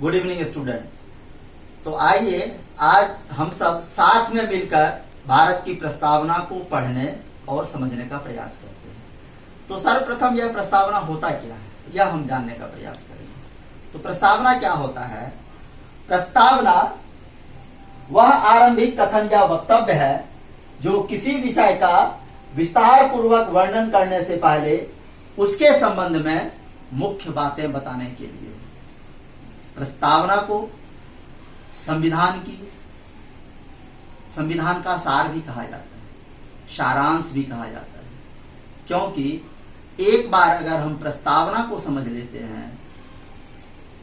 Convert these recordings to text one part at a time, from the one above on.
Good evening student. तो आइए आज हम सब साथ में मिलकर भारत की प्रस्तावना को पढ़ने और समझने का प्रयास करते हैं। तो सर्वप्रथम यह प्रस्तावना होता क्या है यह हम जानने का प्रयास करेंगे। तो प्रस्तावना क्या होता है? प्रस्तावना वह आरंभिक कथन या वक्तव्य है जो किसी विषय का विस्तार पूर्वक वर्णन करने से पहले उसके संबंध में मुख्य बातें बताने के लिए। प्रस्तावना को संविधान का सार भी कहा जाता है, सारांश भी कहा जाता है, क्योंकि एक बार अगर हम प्रस्तावना को समझ लेते हैं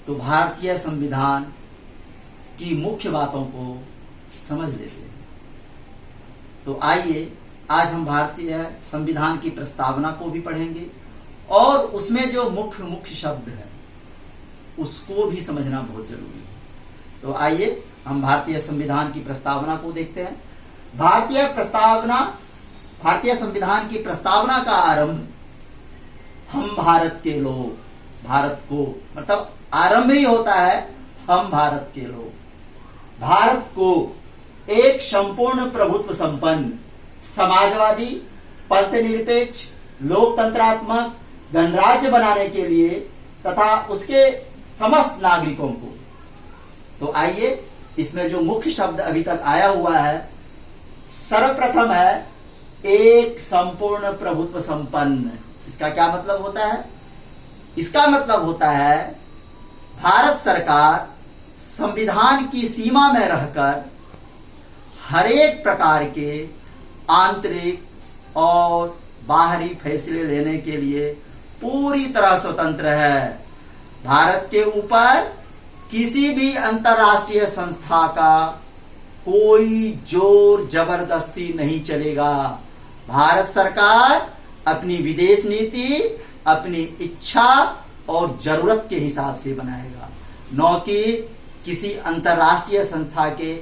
तो भारतीय संविधान की मुख्य बातों को समझ लेते हैं। तो आइए आज हम भारतीय संविधान की प्रस्तावना को भी पढ़ेंगे और उसमें जो मुख्य शब्द है उसको भी समझना बहुत जरूरी है। तो आइए हम भारतीय संविधान की प्रस्तावना को देखते हैं। भारतीय संविधान की प्रस्तावना का आरंभ हम भारत के लोग, भारत को मतलब आरंभ ही होता है हम भारत के लोग, भारत को एक संपूर्ण प्रभुत्व संपन्न समाजवादी पंथनिरपेक्ष लोकतंत्रात्मक गणराज्य बनाने के लिए तथा उसके समस्त नागरिकों को। तो आइए इसमें जो मुख्य शब्द अभी तक आया हुआ है, सर्वप्रथम है एक संपूर्ण प्रभुत्व संपन्न। इसका क्या मतलब होता है? इसका मतलब होता है भारत सरकार संविधान की सीमा में रहकर हर एक प्रकार के आंतरिक और बाहरी फैसले लेने के लिए पूरी तरह स्वतंत्र है। भारत के ऊपर किसी भी अंतरराष्ट्रीय संस्था का कोई जोर जबरदस्ती नहीं चलेगा। भारत सरकार अपनी विदेश नीति अपनी इच्छा और जरूरत के हिसाब से बनाएगा, न कि किसी अंतरराष्ट्रीय संस्था के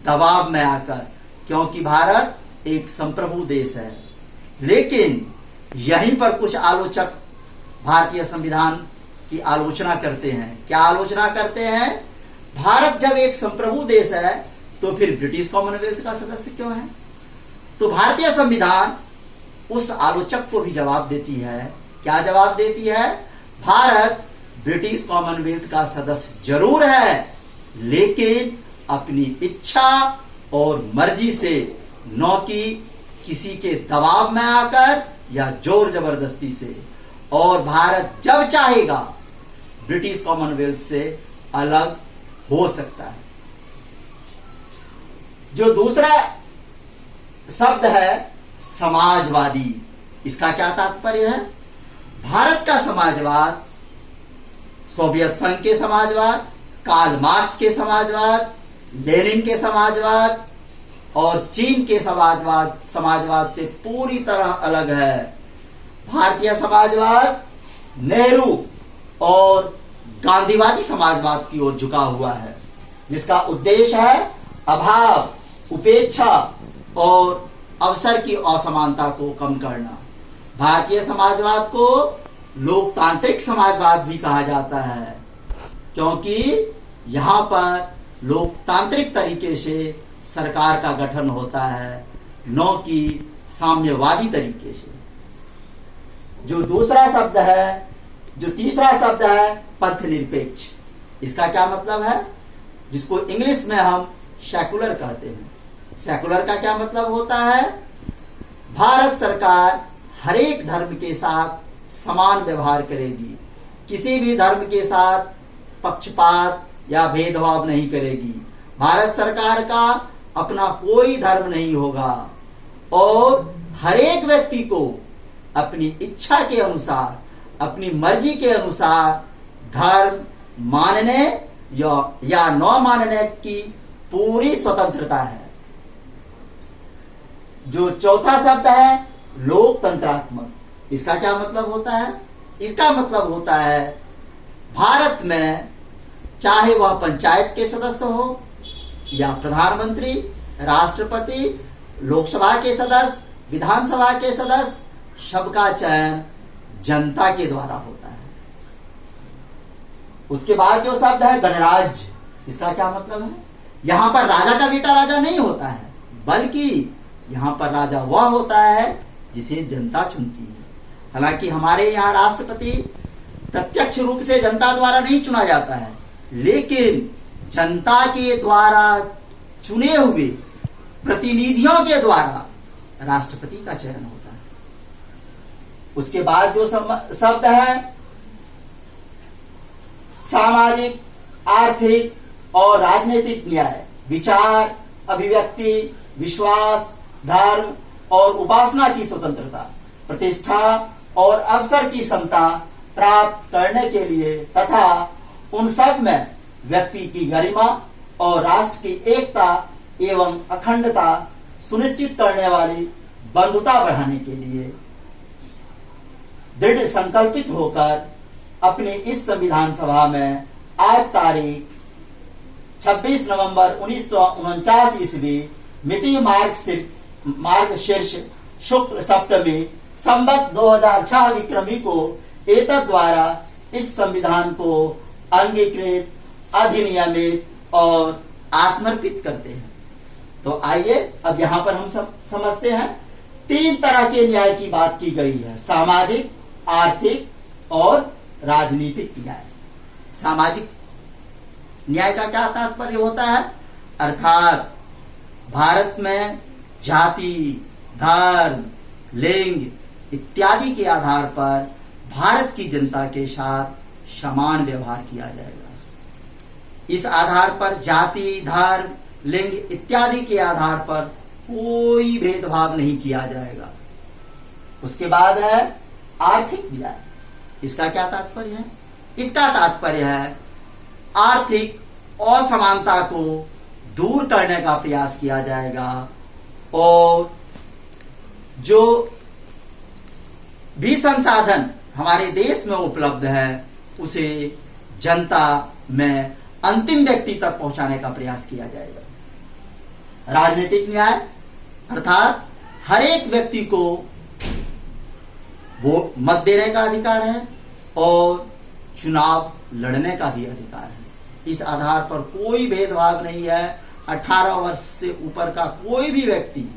दबाव में आकर, क्योंकि भारत एक संप्रभु देश है। लेकिन यहीं पर कुछ आलोचक भारतीय संविधान की आलोचना करते हैं। क्या आलोचना करते हैं? भारत जब एक संप्रभु देश है तो फिर ब्रिटिश कॉमनवेल्थ का सदस्य क्यों है? तो भारतीय संविधान उस आलोचक को भी जवाब देती है। क्या जवाब देती है? भारत ब्रिटिश कॉमनवेल्थ का सदस्य जरूर है, लेकिन अपनी इच्छा और मर्जी से, न कि किसी के दबाव में आकर या जोर जबरदस्ती से। और भारत जब चाहेगा ब्रिटिश कॉमनवेल्थ से अलग हो सकता है। जो दूसरा शब्द है समाजवादी, इसका क्या तात्पर्य है? भारत का समाजवाद सोवियत संघ के समाजवाद, कार्ल मार्क्स के समाजवाद, लेनिन के समाजवाद और चीन के समाजवाद से पूरी तरह अलग है। भारतीय समाजवाद नेहरू और गांधीवादी समाजवाद की ओर झुका हुआ है, जिसका उद्देश्य है अभाव, उपेक्षा और अवसर की असमानता को कम करना। भारतीय समाजवाद को लोकतांत्रिक समाजवाद भी कहा जाता है, क्योंकि यहां पर लोकतांत्रिक तरीके से सरकार का गठन होता है, न कि साम्यवादी तरीके से। जो तीसरा शब्द है पंथनिरपेक्ष। इसका क्या मतलब है? जिसको इंग्लिश में हम सेकुलर कहते हैं। सेकुलर का क्या मतलब होता है? भारत सरकार हर एक धर्म के साथ समान व्यवहार करेगी, किसी भी धर्म के साथ पक्षपात या भेदभाव नहीं करेगी। भारत सरकार का अपना कोई धर्म नहीं होगा और हर एक व्यक्ति को अपनी इच्छा के अनुसार, अपनी मर्जी के अनुसार धर्म मानने या न मानने की पूरी स्वतंत्रता है। जो चौथा शब्द है लोकतंत्रात्मक। इसका क्या मतलब होता है? इसका मतलब होता है भारत में चाहे वह पंचायत के सदस्य हो या प्रधानमंत्री, राष्ट्रपति, लोकसभा के सदस्य, विधानसभा के सदस्य, सबका चयन जनता के द्वारा होता है। उसके बाद जो शब्द है गणराज्य, इसका क्या मतलब है? यहां पर राजा का बेटा राजा नहीं होता है, बल्कि यहां पर राजा वह होता है जिसे जनता चुनती है। हालांकि हमारे यहाँ राष्ट्रपति प्रत्यक्ष रूप से जनता द्वारा नहीं चुना जाता है, लेकिन जनता के द्वारा चुने हुए प्रतिनिधियों के द्वारा राष्ट्रपति का चयन होता है। उसके बाद जो शब्द है सामाजिक, आर्थिक और राजनीतिक न्याय, विचार, अभिव्यक्ति, विश्वास, धर्म और उपासना की स्वतंत्रता, प्रतिष्ठा और अवसर की क्षमता प्राप्त करने के लिए तथा उन सब में व्यक्ति की गरिमा और राष्ट्र की एकता एवं अखंडता सुनिश्चित करने वाली बंधुता बढ़ाने के लिए दृढ़ संकल्पित होकर अपनी इस संविधान सभा में आज तारीख 26 नवंबर 1949 ईस्वी मिति मार्ग शीर्ष शुक्ल सप्तमी संवत 2006 विक्रमी को एतद द्वारा इस संविधान को अंगीकृत, अधिनियमित और आत्मर्पित करते हैं। तो आइए अब यहां पर हम समझते हैं, 3 तरह के न्याय की बात की गई है, सामाजिक, आर्थिक और राजनीतिक न्याय। सामाजिक न्याय का क्या तात्पर्य होता है? अर्थात भारत में जाति, धर्म, लिंग इत्यादि के आधार पर भारत की जनता के साथ समान व्यवहार किया जाएगा। इस आधार पर जाति, धर्म, लिंग इत्यादि के आधार पर कोई भेदभाव नहीं किया जाएगा। उसके बाद है आर्थिक न्याय। इसका क्या तात्पर्य है? इसका तात्पर्य है आर्थिक असमानता को दूर करने का प्रयास किया जाएगा और जो भी संसाधन हमारे देश में उपलब्ध है उसे जनता में अंतिम व्यक्ति तक पहुंचाने का प्रयास किया जाएगा। राजनीतिक न्याय अर्थात हर एक व्यक्ति को वोट मत देने का अधिकार है और चुनाव लड़ने का भी अधिकार है। इस आधार पर कोई भेदभाव नहीं है। 18 वर्ष से ऊपर का कोई भी व्यक्ति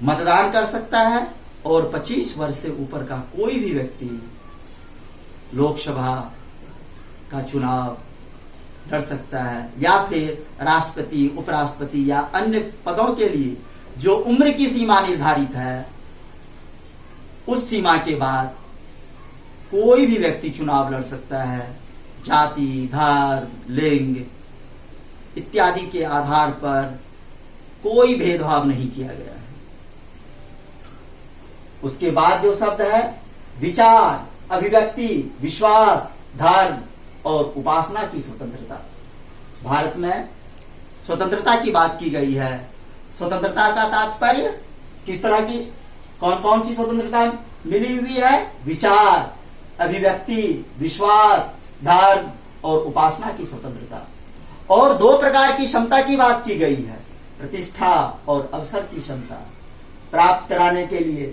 मतदान कर सकता है और 25 वर्ष से ऊपर का कोई भी व्यक्ति लोकसभा का चुनाव लड़ सकता है या फिर राष्ट्रपति, उपराष्ट्रपति या अन्य पदों के लिए जो उम्र की सीमा निर्धारित है उस सीमा के बाद कोई भी व्यक्ति चुनाव लड़ सकता है। जाति, धर्म, लिंग इत्यादि के आधार पर कोई भेदभाव नहीं किया गया है। उसके बाद जो शब्द है विचार, अभिव्यक्ति, विश्वास, धर्म और उपासना की स्वतंत्रता। भारत में स्वतंत्रता की बात की गई है। स्वतंत्रता का तात्पर्य किस तरह की, कौन कौन सी स्वतंत्रता मिली हुई है? विचार, अभिव्यक्ति, विश्वास, धर्म और उपासना की स्वतंत्रता। और 2 प्रकार की क्षमता की बात की गई है, प्रतिष्ठा और अवसर की क्षमता प्राप्त कराने के लिए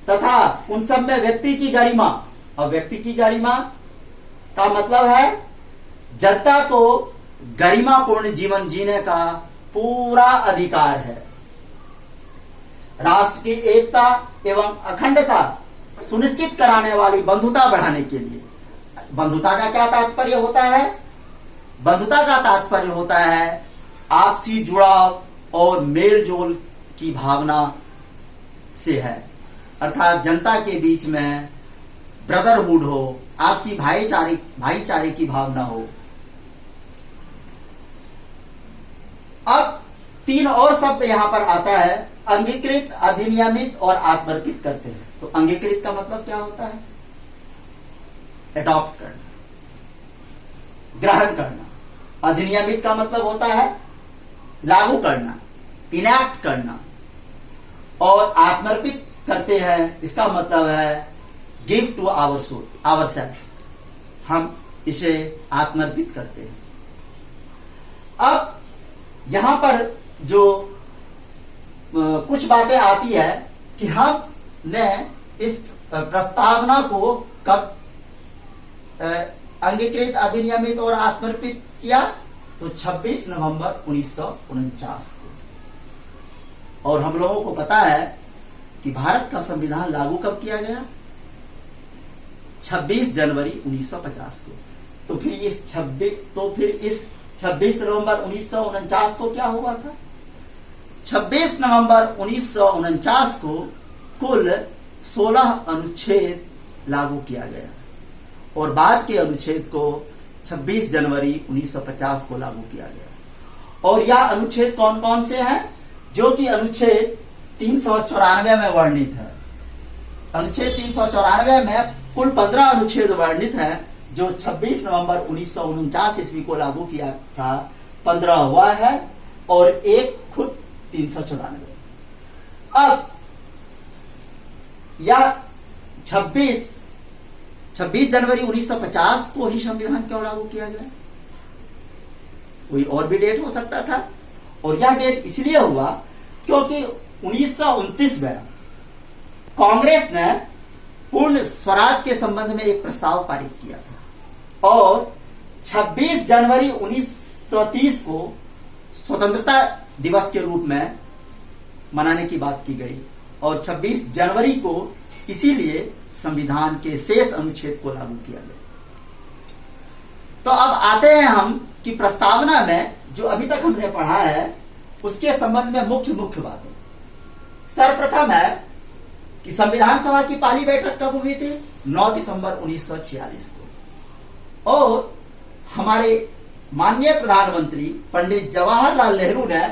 तथा उन सब में व्यक्ति की गरिमा। और व्यक्ति की गरिमा का मतलब है जनता को गरिमापूर्ण जीवन जीने का पूरा अधिकार है। राष्ट्र की एकता एवं अखंडता सुनिश्चित कराने वाली बंधुता बढ़ाने के लिए। बंधुता का क्या तात्पर्य होता है? बंधुता का तात्पर्य होता है आपसी जुड़ाव और मेल जोल की भावना से है, अर्थात जनता के बीच में ब्रदरहुड हो, आपसी भाईचारे की भावना हो। अब 3 और शब्द यहां पर आता है, अंगीकृत, अधिनियमित और आत्मर्पित करते हैं। तो अंगीकृत का मतलब क्या होता है? एडॉप्ट करना, ग्रहण करना। अधिनियमित का मतलब होता है लागू करना, इनैक्ट करना। और आत्मर्पित करते हैं, इसका मतलब है गिव टू आवर सेल्फ, हम इसे आत्मर्पित करते हैं। अब यहां पर जो कुछ बातें आती है कि हमने इस प्रस्तावना को कब अंगीकृत, अधिनियमित और आत्मर्पित किया? तो 26 नवंबर 1949 को। और हम लोगों को पता है कि भारत का संविधान लागू कब किया गया? 26 जनवरी 1950 को। तो फिर इस 26 नवंबर 1949 को क्या हुआ था? 26 नवंबर 1949 को कुल 16 अनुच्छेद लागू किया गया और बाद के अनुच्छेद को 26 जनवरी 1950 को लागू किया गया। और यह अनुच्छेद कौन कौन से हैं? जो कि अनुच्छेद 394 में वर्णित है। अनुच्छेद 394 में कुल 15 अनुच्छेद वर्णित हैं, जो 26 नवंबर 1949 ईस्वी को लागू किया था। 15 हुआ है और एक खुद 394। अब यह 26 जनवरी 1950 को ही संविधान क्यों लागू किया गया? कोई और भी डेट हो सकता था। और यह डेट इसलिए हुआ क्योंकि 1929 में कांग्रेस ने पूर्ण स्वराज के संबंध में एक प्रस्ताव पारित किया था और 26 जनवरी 1930 को स्वतंत्रता दिवस के रूप में मनाने की बात की गई और 26 जनवरी को इसीलिए संविधान के शेष अनुच्छेद को लागू किया गया। तो अब आते हैं हम कि प्रस्तावना में जो अभी तक हमने पढ़ा है उसके संबंध में मुख्य बातें। सर्वप्रथम है कि संविधान सभा की पहली बैठक कब हुई थी? 9 दिसंबर 1946 को। और हमारे माननीय प्रधानमंत्री पंडित जवाहरलाल नेहरू ने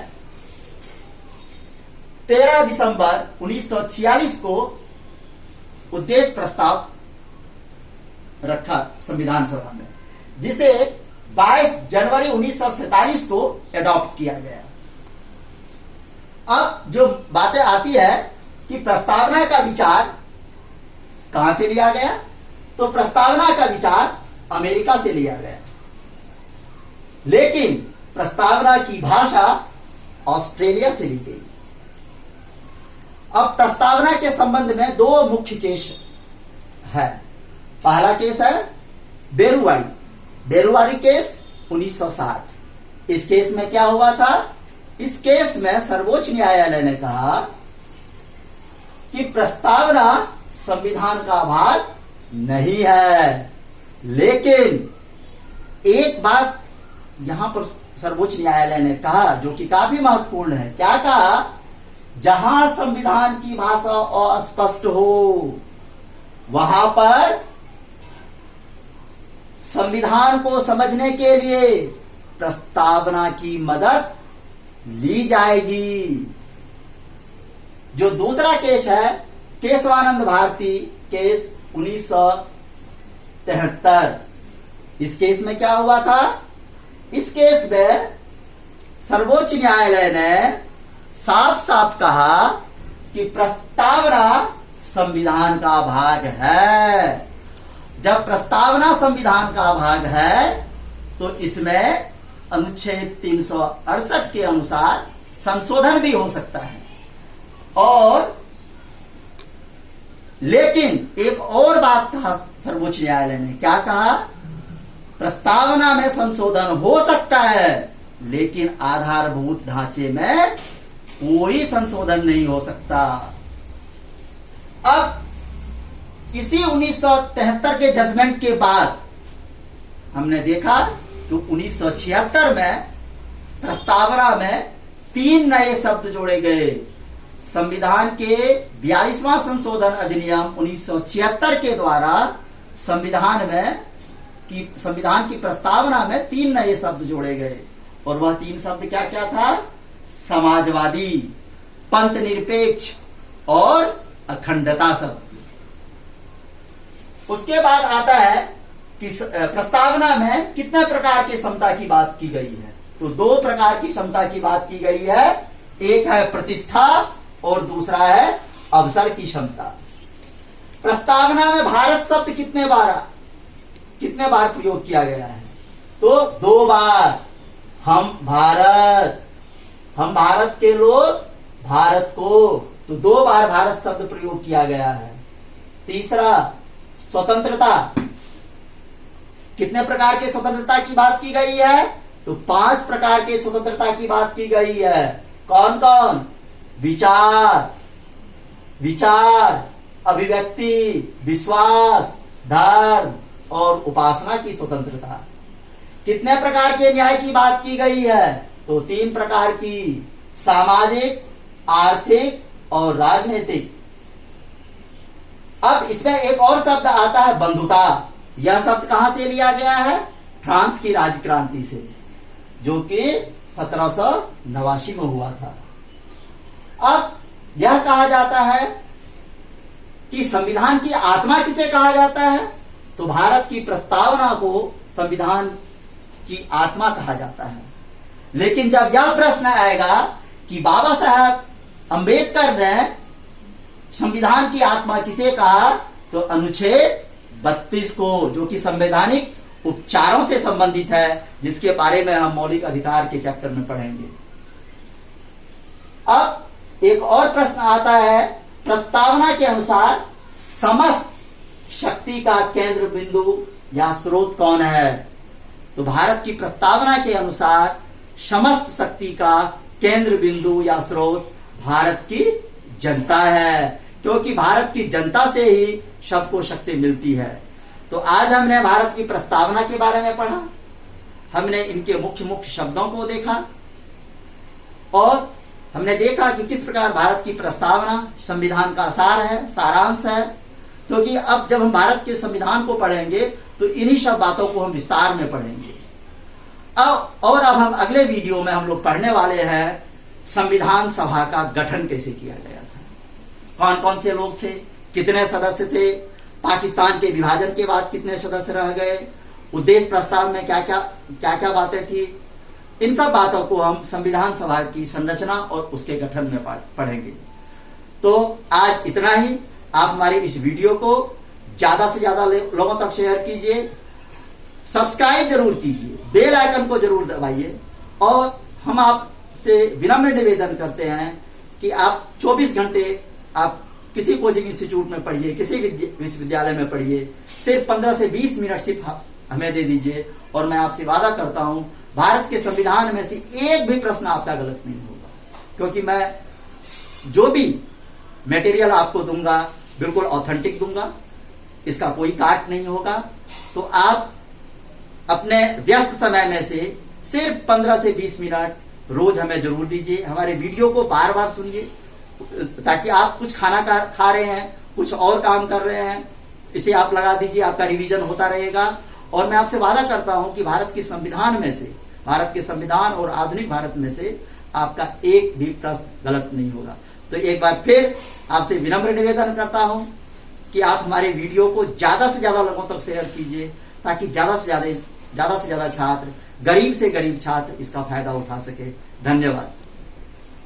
13 दिसंबर 1946 को उद्देश्य प्रस्ताव रखा संविधान सभा में, जिसे 22 जनवरी 1947 को एडॉप्ट किया गया। अब जो बातें आती है कि प्रस्तावना का विचार कहां से लिया गया, तो प्रस्तावना का विचार अमेरिका से लिया गया, लेकिन प्रस्तावना की भाषा ऑस्ट्रेलिया से ली गई। अब प्रस्तावना के संबंध में दो मुख्य केस है। पहला केस है बेरुवाड़ी केस 1960। इस केस में क्या हुआ था? इस केस में सर्वोच्च न्यायालय ने कहा कि प्रस्तावना संविधान का भाग नहीं है, लेकिन एक बात यहां पर सर्वोच्च न्यायालय ने कहा जो कि काफी महत्वपूर्ण है। क्या कहा? जहां संविधान की भाषा अस्पष्ट हो वहां पर संविधान को समझने के लिए प्रस्तावना की मदद ली जाएगी। जो दूसरा केस है केशवानंद भारती केस 1973। इस केस में क्या हुआ था? इस केस में सर्वोच्च न्यायालय ने साफ साफ कहा कि प्रस्तावना संविधान का भाग है। जब प्रस्तावना संविधान का भाग है तो इसमें अनुच्छेद 368 के अनुसार संशोधन भी हो सकता है। और लेकिन एक और बात कहा सर्वोच्च न्यायालय ने। क्या कहा? प्रस्तावना में संशोधन हो सकता है, लेकिन आधारभूत ढांचे में कोई संशोधन नहीं हो सकता। अब इसी 1973 के जजमेंट के बाद हमने देखा कि 1976 में प्रस्तावना में 3 नए शब्द जोड़े गए। संविधान के 42वां संशोधन अधिनियम 1976 के द्वारा संविधान की प्रस्तावना में 3 नए शब्द जोड़े गए। और वह 3 शब्द क्या क्या था? समाजवादी, पंथ निरपेक्ष और अखंडता शब्द। उसके बाद आता है कि प्रस्तावना में कितने प्रकार की समता की बात की गई है। तो 2 प्रकार की समता की बात की गई है। एक है प्रतिष्ठा और दूसरा है अवसर की क्षमता। प्रस्तावना में भारत शब्द कितने बार प्रयोग किया गया है? तो 2 बार। हम भारत के लोग भारत को, तो 2 बार भारत शब्द प्रयोग किया गया है। तीसरा स्वतंत्रता, कितने प्रकार के स्वतंत्रता की बात की गई है? तो 5 प्रकार के स्वतंत्रता की बात की गई है। कौन कौन? विचार, अभिव्यक्ति, विश्वास, धर्म और उपासना की स्वतंत्रता। कितने प्रकार के न्याय की बात की गई है? तो 3 प्रकार की, सामाजिक, आर्थिक और राजनीतिक। अब इसमें एक और शब्द आता है बंधुता। यह शब्द कहां से लिया गया है? फ्रांस की राजक्रांति से, जो कि 1789 में हुआ था। अब यह कहा जाता है कि संविधान की आत्मा किसे कहा जाता है? तो भारत की प्रस्तावना को संविधान की आत्मा कहा जाता है। लेकिन जब यह प्रश्न आएगा कि बाबा साहब अंबेडकर ने संविधान की आत्मा किसे कहा, तो अनुच्छेद 32 को, जो कि संवैधानिक उपचारों से संबंधित है, जिसके बारे में हम मौलिक अधिकार के चैप्टर में पढ़ेंगे। अब एक और प्रश्न आता है, प्रस्तावना के अनुसार समस्त शक्ति का केंद्र बिंदु या स्रोत कौन है? तो भारत की प्रस्तावना के अनुसार समस्त शक्ति का केंद्र बिंदु या स्रोत भारत की जनता है, क्योंकि भारत की जनता से ही सबको शक्ति मिलती है। तो आज हमने भारत की प्रस्तावना के बारे में पढ़ा, हमने इनके मुख्य मुख्य शब्दों को देखा और हमने देखा कि किस प्रकार भारत की प्रस्तावना संविधान का सार है, सारांश है। क्योंकि अब जब हम भारत के संविधान को पढ़ेंगे तो इन्हीं सब बातों को हम विस्तार में पढ़ेंगे। अब हम अगले वीडियो में हम लोग पढ़ने वाले हैं संविधान सभा का गठन कैसे किया गया था, कौन कौन से लोग थे, कितने सदस्य थे, पाकिस्तान के विभाजन के बाद कितने सदस्य रह गए, उद्देश्य प्रस्ताव में क्या क्या बातें थी। इन सब बातों को हम संविधान सभा की संरचना और उसके गठन में पढ़ेंगे। तो आज इतना ही। आप हमारी इस वीडियो को ज्यादा से ज्यादा लोगों तक शेयर कीजिए, सब्सक्राइब जरूर कीजिए, बेल आइकन को जरूर दबाइए और हम आपसे विनम्र निवेदन करते हैं कि आप 24 घंटे आप किसी कोचिंग इंस्टीट्यूट में पढ़िए, किसी विश्वविद्यालय में पढ़िए, सिर्फ 15 से 20 मिनट सिर्फ हमें दे दीजिए और मैं आपसे वादा करता हूं भारत के संविधान में से एक भी प्रश्न आपका गलत नहीं होगा, क्योंकि मैं जो भी मटेरियल आपको दूंगा बिल्कुल ऑथेंटिक दूंगा, इसका कोई काट नहीं होगा। तो आप अपने व्यस्त समय में से सिर्फ 15 से 20 मिनट रोज हमें जरूर दीजिए। हमारे वीडियो को बार बार सुनिए, ताकि आप कुछ खाना खा रहे हैं, कुछ और काम कर रहे हैं, इसे आप लगा दीजिए, आपका रिवीजन होता रहेगा। और मैं आपसे वादा करता हूं कि भारत के संविधान में से, भारत के संविधान और आधुनिक भारत में से आपका एक भी प्रश्न गलत नहीं होगा। तो एक बार फिर आपसे विनम्र निवेदन करता हूं कि आप हमारे वीडियो को ज्यादा से ज्यादा लोगों तक शेयर कीजिए, ताकि ज्यादा से ज्यादा छात्र, गरीब से गरीब छात्र इसका फायदा उठा सके। धन्यवाद।